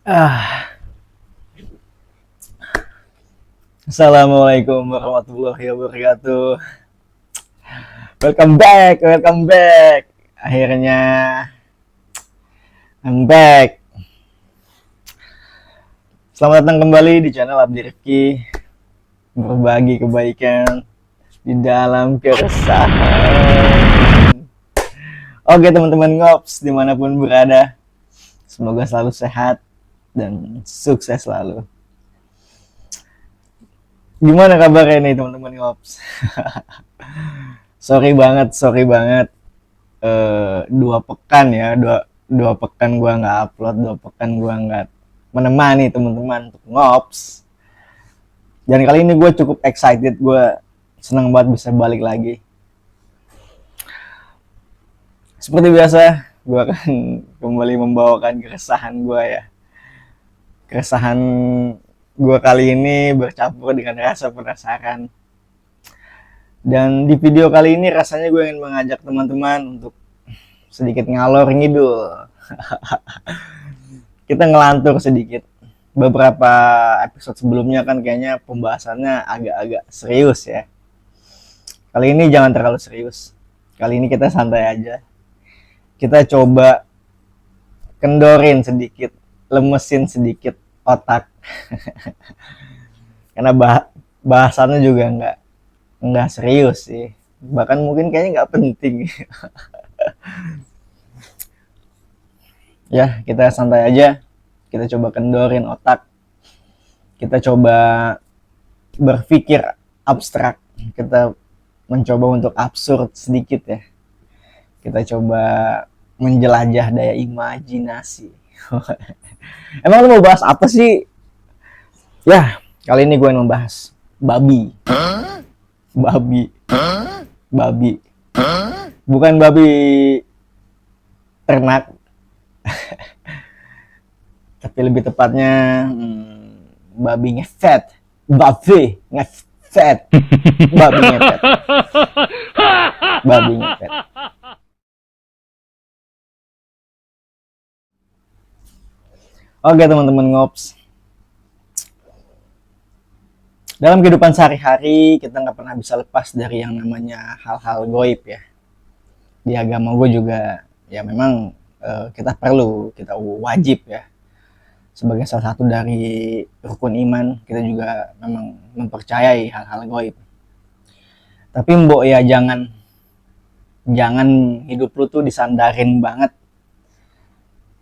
Ah, Assalamualaikum warahmatullahi wabarakatuh. Welcome back, welcome back. Akhirnya I'm back. Selamat datang kembali di channel Abdi Rifki, berbagi kebaikan di dalam keresahan. Oke teman-teman ngops dimanapun berada, semoga selalu sehat dan sukses selalu. Gimana kabarnya nih teman-teman ngops? Sorry banget. 2 pekan ya, dua pekan gua nggak upload, 2 pekan gua nggak menemani teman-teman untuk ngops. Dan kali ini gue cukup excited, gue senang banget bisa balik lagi. Seperti biasa, gue akan kembali membawakan keresahan gue ya. Keresahan gue kali ini bercampur dengan rasa penasaran. Dan di video kali ini rasanya gue ingin mengajak teman-teman untuk sedikit ngalor ngidul. Kita ngelantur sedikit. Beberapa episode sebelumnya kan kayaknya pembahasannya agak-agak serius ya. Kali ini jangan terlalu serius. Kali ini kita santai aja. Kita coba kendorin sedikit, lemesin sedikit otak. Karena bahasannya juga nggak serius sih. Bahkan mungkin kayaknya nggak penting. Ya, kita santai aja. Kita coba kendorin otak. Kita coba berpikir abstrak. Kita mencoba untuk absurd sedikit ya. Kita coba menjelajah daya imajinasi. Emang lu mau bahas apa sih? Ya, kali ini gue ingin membahas babi. Babi. Babi. Bukan babi ternak. Tapi lebih tepatnya babi ngefet. Babi ngefet. Babi ngefet. Babi ngefet. Oke teman-teman ngops. Dalam kehidupan sehari-hari kita nggak pernah bisa lepas dari yang namanya hal-hal goib ya. Di agama gue juga ya memang kita wajib ya. Sebagai salah satu dari rukun iman, kita juga memang mempercayai hal-hal goib. Tapi mbok ya jangan hidup lu tuh disandarin banget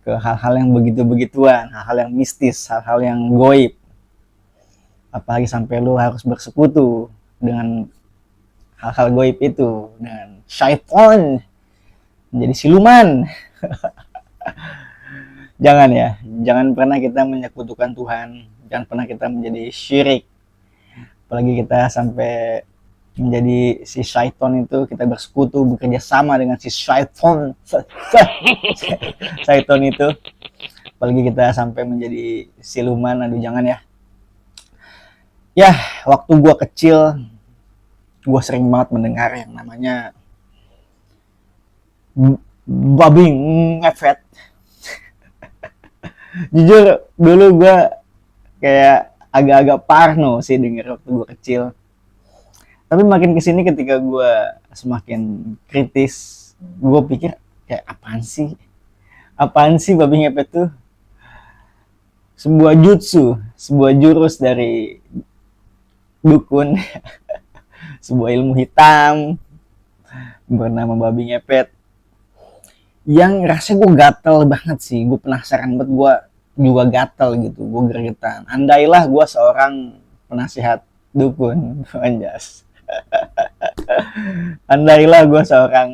ke hal-hal yang begitu-begituan, hal-hal yang mistis, hal-hal yang goib. Apalagi sampai lu harus bersekutu dengan hal-hal goib itu, dengan syaitan, menjadi siluman. Jangan ya, jangan pernah kita menyekutukan Tuhan, jangan pernah kita menjadi syirik. Apalagi kita sampai menjadi si syaitan itu, kita bersekutu, bekerja sama dengan si syaitan itu. Apalagi kita sampai menjadi siluman, aduh jangan ya. Ya, waktu gue kecil, gue sering banget mendengar yang namanya babi ngefet. Jujur, dulu gue kayak agak-agak parno sih denger waktu gue kecil. Tapi makin kesini ketika gue semakin kritis, gue pikir kayak apaan sih babi ngepet tuh? Sebuah jutsu, sebuah jurus dari dukun, sebuah ilmu hitam bernama babi ngepet yang rasanya gue gatel banget sih. Gue penasaran banget, gue juga gatel gitu, gue gregetan. Andailah gue seorang penasihat dukun, anjas. Andailah gue seorang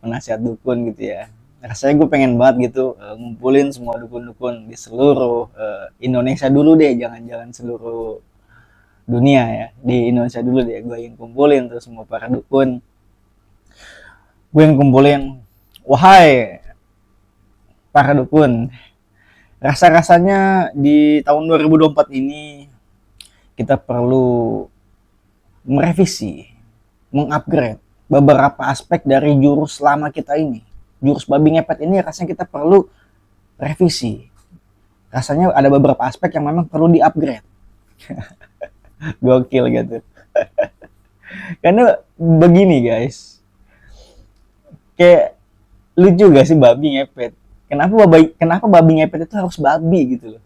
penasihat dukun gitu ya, rasanya gue pengen banget gitu ngumpulin semua dukun-dukun di seluruh Indonesia dulu deh, jangan seluruh dunia ya, di Indonesia dulu deh. Gue yang kumpulin tuh semua para dukun, gue yang kumpulin, wahai para dukun, rasa-rasanya di tahun 2024 ini kita perlu merevisi, mengupgrade beberapa aspek dari jurus lama kita ini. Jurus babi ngepet ini rasanya kita perlu revisi. rasanya ada beberapa aspek yang memang perlu di-upgrade. Gokil gitu. Karena begini guys, kayak lucu gak sih babi ngepet? Kenapa babi ngepet itu harus babi gitu loh?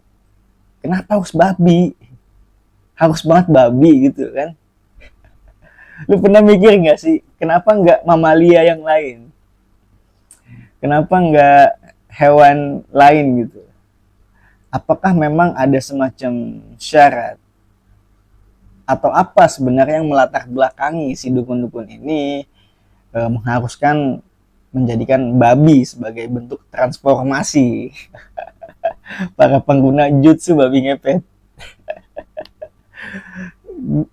Kenapa harus babi? Harus banget babi gitu kan? Lu pernah mikir gak sih, kenapa nggak mamalia yang lain? Kenapa nggak hewan lain gitu? Apakah memang ada semacam syarat atau apa sebenarnya yang melatar belakangi si dukun-dukun ini mengharuskan menjadikan babi sebagai bentuk transformasi para pengguna jutsu babi ngepet?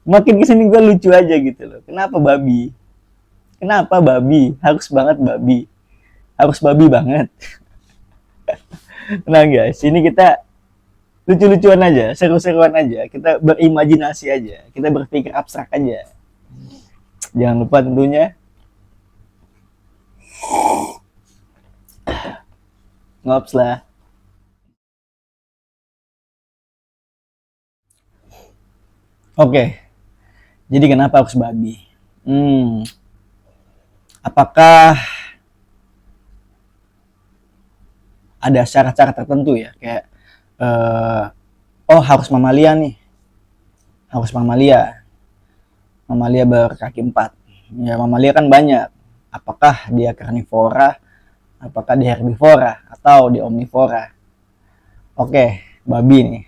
Makin kesini gue lucu aja gitu loh. Kenapa babi? Kenapa babi? Harus banget babi. Harus babi banget. Nah guys, ini kita lucu-lucuan aja, seru-seruan aja, kita berimajinasi aja, kita berpikir abstrak aja. Jangan lupa tentunya ngops lah. Oke, jadi kenapa harus babi? Apakah ada syarat-syarat tertentu ya, kayak oh harus mamalia nih, harus mamalia berkaki 4. Ya mamalia kan banyak, apakah dia karnivora, apakah dia herbivora, atau dia omnivora. Oke, babi nih.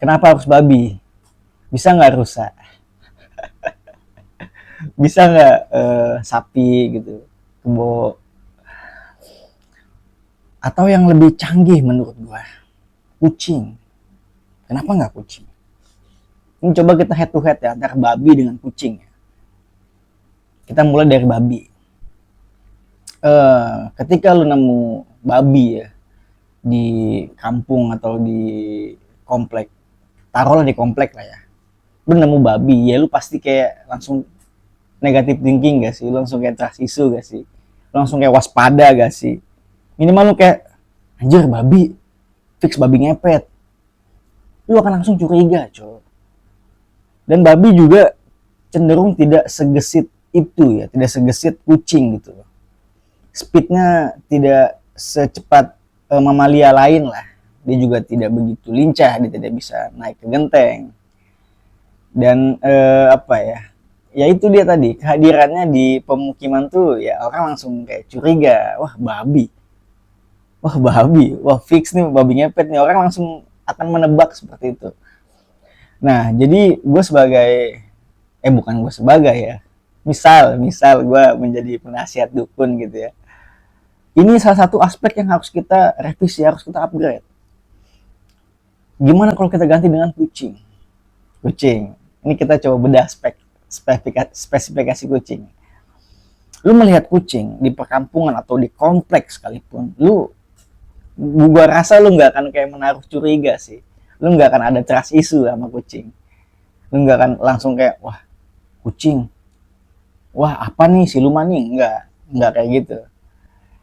Kenapa harus babi? Bisa nggak rusa? Bisa nggak sapi gitu, kebo? Atau yang lebih canggih menurut gua, kucing. Kenapa nggak kucing? Ini coba kita head to head ya antara babi dengan kucing. Kita mulai dari babi. Ketika lu nemu babi ya di kampung atau di komplek, taruhlah di komplek lah ya, lu nemu babi ya, lu pasti kayak langsung negatif thinking gak sih? Lu langsung kayak trust issue gak sih? Lu langsung kayak waspada gak sih? Minimal lu kayak anjir babi, fix babi ngepet. Lu akan langsung curiga coy. Dan babi juga cenderung tidak segesit itu ya, tidak segesit kucing gitu. Speednya tidak secepat mamalia lain lah. Dia juga tidak begitu lincah, dia tidak bisa naik ke genteng. Dan apa ya? Ya itu dia tadi, kehadirannya di pemukiman tuh ya orang langsung kayak curiga, wah babi. Wah babi, wah fix nih babi ngepet nih, orang langsung akan menebak seperti itu. Nah, jadi gue sebagai bukan gue sebagai ya. Misal gue menjadi penasihat dukun gitu ya. Ini salah satu aspek yang harus kita revisi, harus kita upgrade. Gimana kalau kita ganti dengan kucing? Kucing. Ini kita coba bedah spesifikasi kucing. Lu melihat kucing di perkampungan atau di kompleks sekalipun, gua rasa lu nggak akan kayak menaruh curiga sih. Lu nggak akan ada trust issue sama kucing. Lu nggak akan langsung kayak wah kucing, wah apa nih siluman nih, nggak kayak gitu.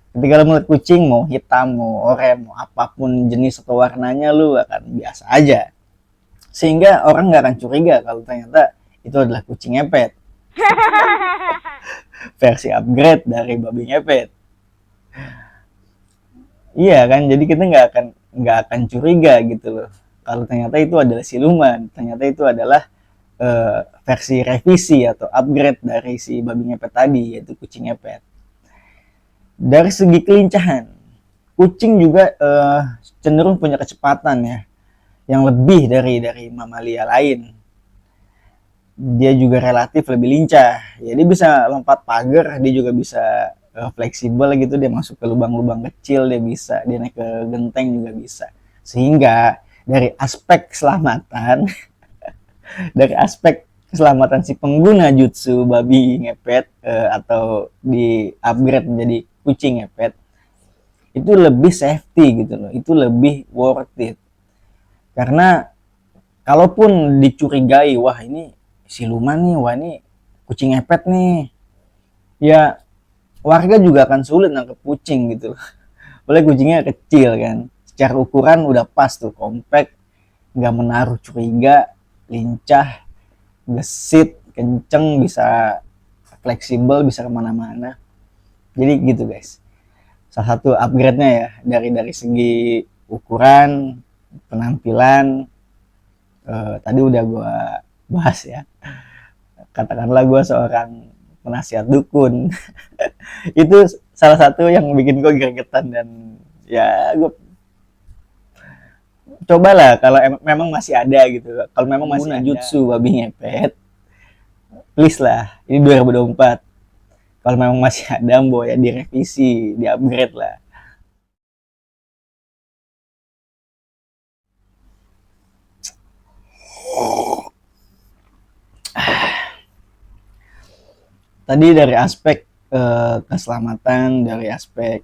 Ketika lu melihat kucing mau hitam, mau oranye, mau apapun jenis atau warnanya, lu akan biasa aja. Sehingga orang nggak akan curiga kalau ternyata itu adalah kucing ngepet. Versi upgrade dari babi ngepet. Iya kan, jadi kita nggak akan curiga gitu loh. Kalau ternyata itu adalah siluman, ternyata itu adalah versi revisi atau upgrade dari si babi ngepet tadi, yaitu kucing ngepet. Dari segi kelincahan, kucing juga cenderung punya kecepatan ya, yang lebih dari mamalia lain. Dia juga relatif lebih lincah. Ya dia bisa lompat pagar, dia juga bisa fleksibel gitu, dia masuk ke lubang-lubang kecil, dia naik ke genteng juga bisa. Sehingga dari aspek keselamatan dari aspek keselamatan si pengguna jutsu babi ngepet atau di upgrade menjadi kucing ngepet, itu lebih safety gitu loh, itu lebih worth it. Karena kalaupun dicurigai wah ini siluman nih, wah ini kucing ngepet nih, ya warga juga akan sulit nangkep kucing gitu loh. Boleh kucingnya kecil kan, secara ukuran udah pas tuh, compact, nggak menaruh curiga, lincah, gesit, kenceng, bisa fleksibel, bisa kemana-mana. Jadi gitu guys, salah satu upgrade-nya ya, dari segi ukuran, penampilan, tadi udah gue bahas ya. Katakanlah gue seorang penasihat dukun. Itu salah satu yang bikin gue gregetan, dan ya gue cobalah kalau memang masih ada gitu, kalau memang masih ada jutsu babi ngepet, please lah, ini 2024, kalau memang masih ada mbok ya direvisi, di upgrade lah. Tadi dari aspek keselamatan, dari aspek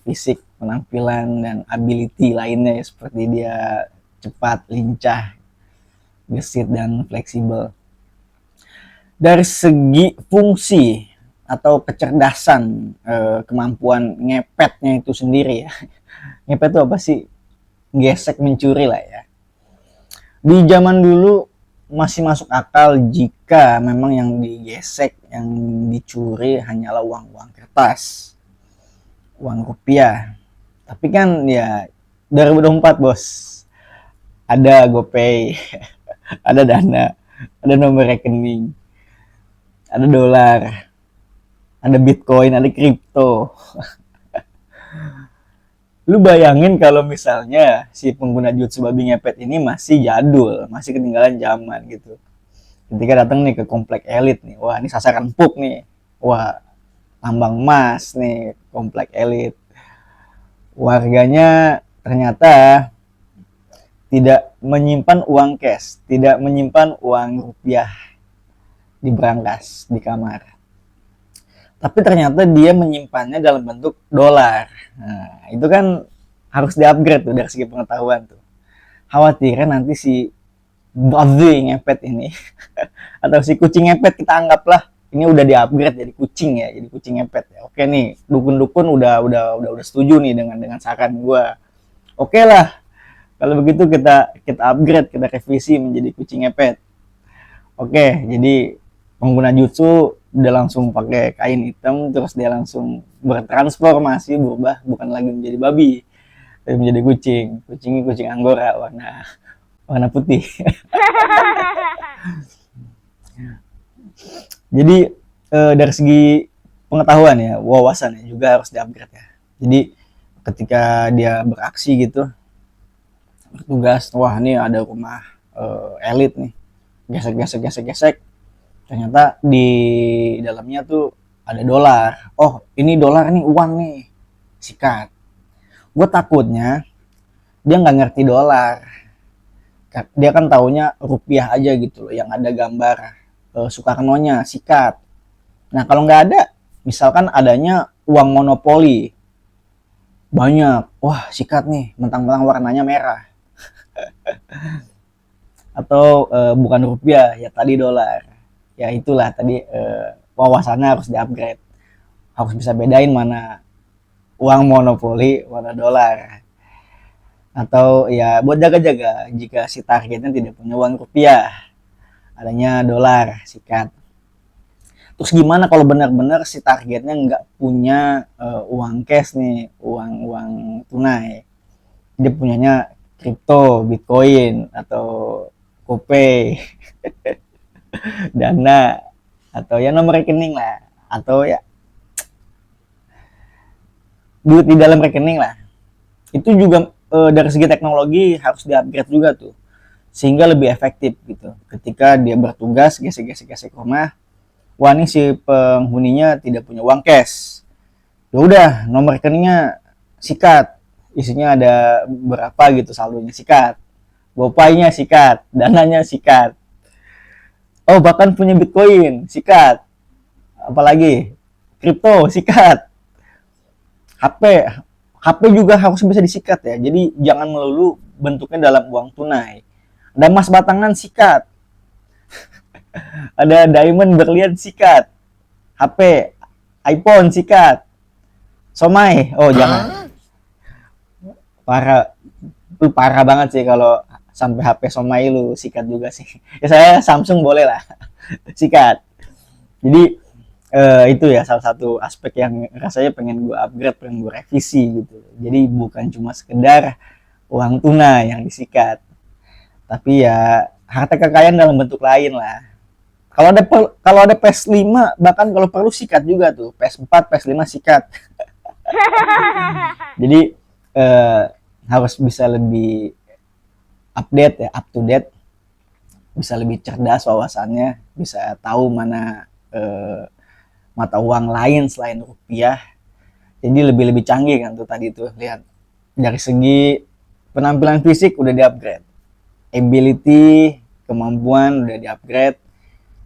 fisik, penampilan, dan ability lainnya ya, seperti dia cepat, lincah, gesit, dan fleksibel. Dari segi fungsi atau kecerdasan, kemampuan ngepetnya itu sendiri ya. Ngepet itu apa sih? Gesek, mencuri lah ya. Di zaman dulu masih masuk akal jika memang yang digesek, yang dicuri hanyalah uang-uang kertas, uang rupiah. Tapi kan ya 2024 bos, ada GoPay, ada Dana, ada nomor rekening, ada dolar, ada Bitcoin, ada kripto. Lu bayangin kalau misalnya si pengguna jutsu babi ngepet ini masih jadul, masih ketinggalan zaman gitu. Ketika datang nih ke komplek elit nih, wah ini sasaran empuk nih, wah tambang emas nih, komplek elit. Warganya ternyata tidak menyimpan uang cash, tidak menyimpan uang rupiah di brankas, di kamar. Tapi ternyata dia menyimpannya dalam bentuk dolar. Nah, itu kan harus di-upgrade tuh dari segi pengetahuan tuh. Khawatirnya nanti si babi ngepet ini atau si kucing ngepet, kita anggaplah ini udah di-upgrade jadi kucing ya, jadi kucing ngepet ya. Oke nih, dukun-dukun udah setuju nih dengan saran gua. Oke lah, kalau begitu kita upgrade, kita revisi menjadi kucing ngepet. Oke, jadi pengguna jutsu udah langsung pakai kain hitam, terus dia langsung bertransformasi, berubah, bukan lagi menjadi babi, tapi menjadi kucing. Kucingnya kucing Anggora, warna putih. Jadi dari segi pengetahuan ya, wawasan ya juga harus di-upgrade ya. Jadi ketika dia beraksi gitu, bertugas, wah ini ada rumah elit nih, gesek, ternyata di dalamnya tuh ada dolar. Oh ini dolar nih, uang nih, sikat. Gue takutnya dia nggak ngerti dolar, dia kan taunya rupiah aja gitu loh, yang ada gambar Soekarno-nya, sikat. Nah kalau nggak ada, misalkan adanya uang monopoli banyak, wah sikat nih, mentang-mentang warnanya merah, atau bukan rupiah ya tadi dolar, ya itulah tadi wawasannya harus di-upgrade, harus bisa bedain mana uang monopoli, mana dolar. Atau ya buat jaga-jaga jika si targetnya tidak punya uang rupiah, adanya dolar, sikat. Terus gimana kalau benar-benar si targetnya nggak punya uang cash nih, uang tunai, dia punyanya kripto, bitcoin, atau GoPay, Dana, atau ya nomor rekening lah, atau ya duit di dalam rekening lah. Itu juga dari segi teknologi harus di-upgrade juga tuh, sehingga lebih efektif gitu. Ketika dia bertugas gesek rumah, wah ini si penghuninya tidak punya uang cash, ya udah nomor rekeningnya sikat, isinya ada berapa gitu saldonya, sikat. GoPay-nya sikat, dananya sikat. Oh bahkan punya Bitcoin, sikat. Apalagi kripto, sikat. HP HP juga harus bisa disikat ya. Jadi jangan melulu bentuknya dalam uang tunai. Ada emas batangan, sikat. Ada diamond berlian, sikat. HP, iPhone, sikat. Somai, oh jangan. parah, lu parah banget sih kalau sampai HP Somai lu sikat juga sih. Ya saya Samsung boleh lah sikat. Jadi itu ya salah satu aspek yang rasanya pengen gue upgrade, pengen gue revisi gitu. Jadi bukan cuma sekedar uang tunai yang disikat, tapi ya harta kekayaan dalam bentuk lain lah. Kalau ada PS5 bahkan kalau perlu sikat juga tuh, PS4, PS5 sikat. Jadi eh, harus bisa lebih update ya, up to date, bisa lebih cerdas wawasannya, bisa tahu mana mata uang lain selain rupiah. Jadi lebih canggih kan tuh tadi tuh, lihat dari segi penampilan fisik udah di-upgrade, ability, kemampuan udah di-upgrade,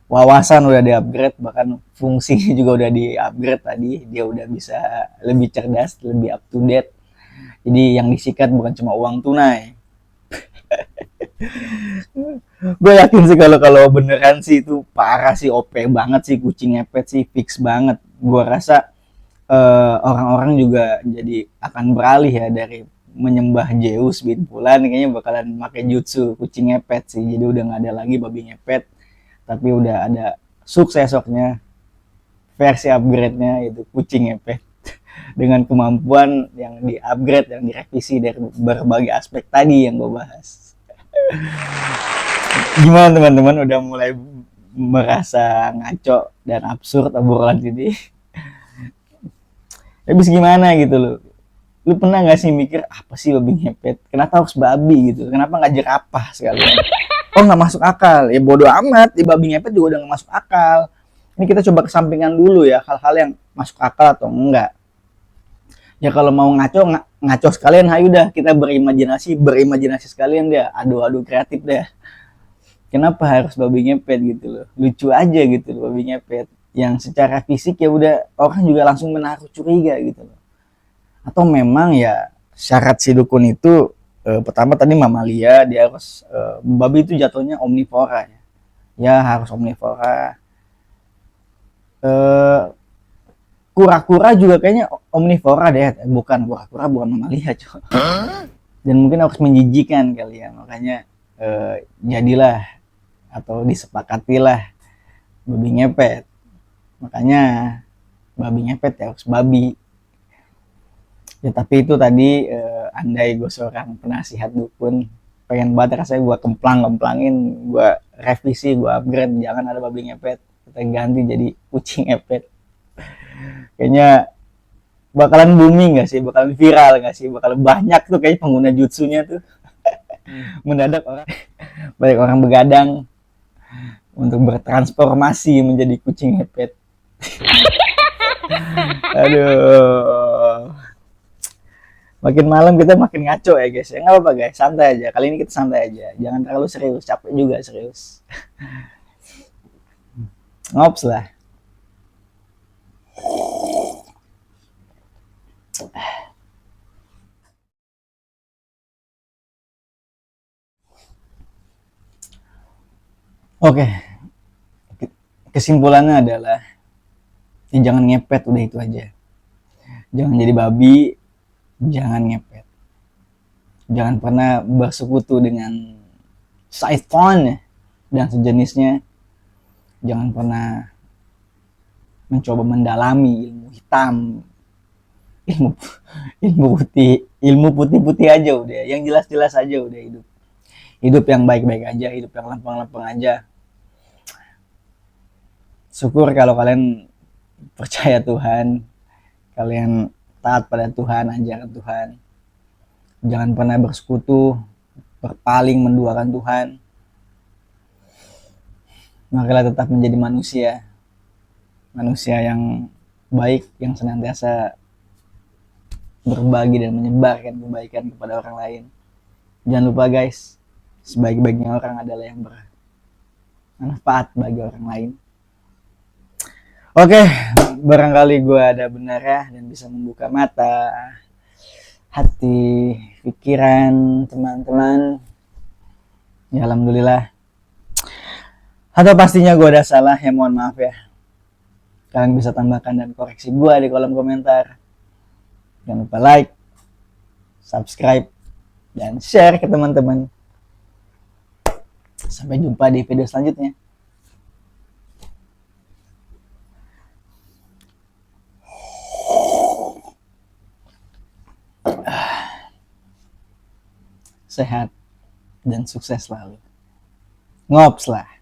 wawasan udah di-upgrade, bahkan fungsinya juga udah di-upgrade tadi. Dia udah bisa lebih cerdas, lebih up to date. Jadi yang disikat bukan cuma uang tunai. Gue yakin sih kalau kalau beneran sih itu parah sih, OP banget sih, kucing ngepet sih, fix banget. Gue rasa orang-orang juga jadi akan beralih ya dari menyembah Zeus bin Bulan, kayaknya bakalan pakai jutsu kucing ngepet sih. Jadi udah nggak ada lagi babi ngepet, tapi udah ada suksesoknya, versi upgrade-nya itu kucing ngepet dengan kemampuan yang di-upgrade, yang direvisi dari berbagai aspek tadi yang gue bahas. Gimana teman-teman, udah mulai merasa ngaco dan absurd obrolan ini? Habis gimana gitu loh. Lu pernah gak sih mikir, apa sih babi ngepet? Kenapa harus babi gitu? Kenapa gak jerapah sekalian? Oh gak masuk akal. Ya bodo amat, di babi ngepet juga udah gak masuk akal. Ini kita coba kesampingan dulu ya, hal-hal yang masuk akal atau enggak. Ya kalau mau ngaco, ngaco sekalian, ayo dah kita berimajinasi sekalian deh. Adu-adu kreatif deh. Kenapa harus babi ngepet gitu loh? Lucu aja gitu loh babi ngepet. Yang secara fisik ya udah orang juga langsung menaruh curiga gitu loh. Atau memang ya syarat si dukun itu pertama tadi mamalia, dia harus babi itu jatuhnya omnivora ya. Ya harus omnivora. Kura-kura juga kayaknya omnivora deh, bukan kura-kura bukan mamalia coy. Dan mungkin harus menjijikan kali ya, makanya jadilah atau disepakatilah babi ngepet. Makanya babi ngepet ya harus babi. Ya tapi itu tadi andai gue seorang penasihat dukun, pengen banget rasanya gue kemplang-kemplangin, gue revisi, gue upgrade, jangan ada babi ngepet, kita ganti jadi kucing ngepet. Kayaknya bakalan booming gak sih, bakalan viral gak sih, bakalan banyak tuh kayak pengguna jutsunya tuh. Mendadak banyak orang begadang untuk bertransformasi menjadi kucing ngepet. Aduh, makin malam kita makin ngaco ya guys ya. Nggak apa-apa guys, santai aja, kali ini kita santai aja, jangan terlalu serius, capek juga serius. Ngops lah. Oke, kesimpulannya adalah ya jangan ngepet, udah itu aja. Jangan jadi babi, jangan ngepet, jangan pernah bersekutu dengan Python dan sejenisnya. Jangan pernah mencoba mendalami ilmu hitam, ilmu ilmu putih aja udah, yang jelas-jelas aja udah. Hidup yang baik-baik aja, hidup yang lempeng-lempeng aja. Syukur kalau kalian percaya Tuhan, kalian taat pada Tuhan, ajaran Tuhan. Jangan pernah bersekutu, berpaling menduakan Tuhan. Marilah tetap menjadi manusia yang baik, yang senantiasa berbagi dan menyebarkan kebaikan kepada orang lain. Jangan lupa guys, sebaik-baiknya orang adalah yang bermanfaat bagi orang lain. Oke, barangkali gue ada benar ya, dan bisa membuka mata, hati, pikiran teman-teman. Ya alhamdulillah. Atau pastinya gue ada salah, ya mohon maaf ya. Kalian bisa tambahkan dan koreksi gue di kolom komentar. Jangan lupa like, subscribe, dan share ke teman-teman. Sampai jumpa di video selanjutnya. Sehat dan sukses selalu. Ngops lah.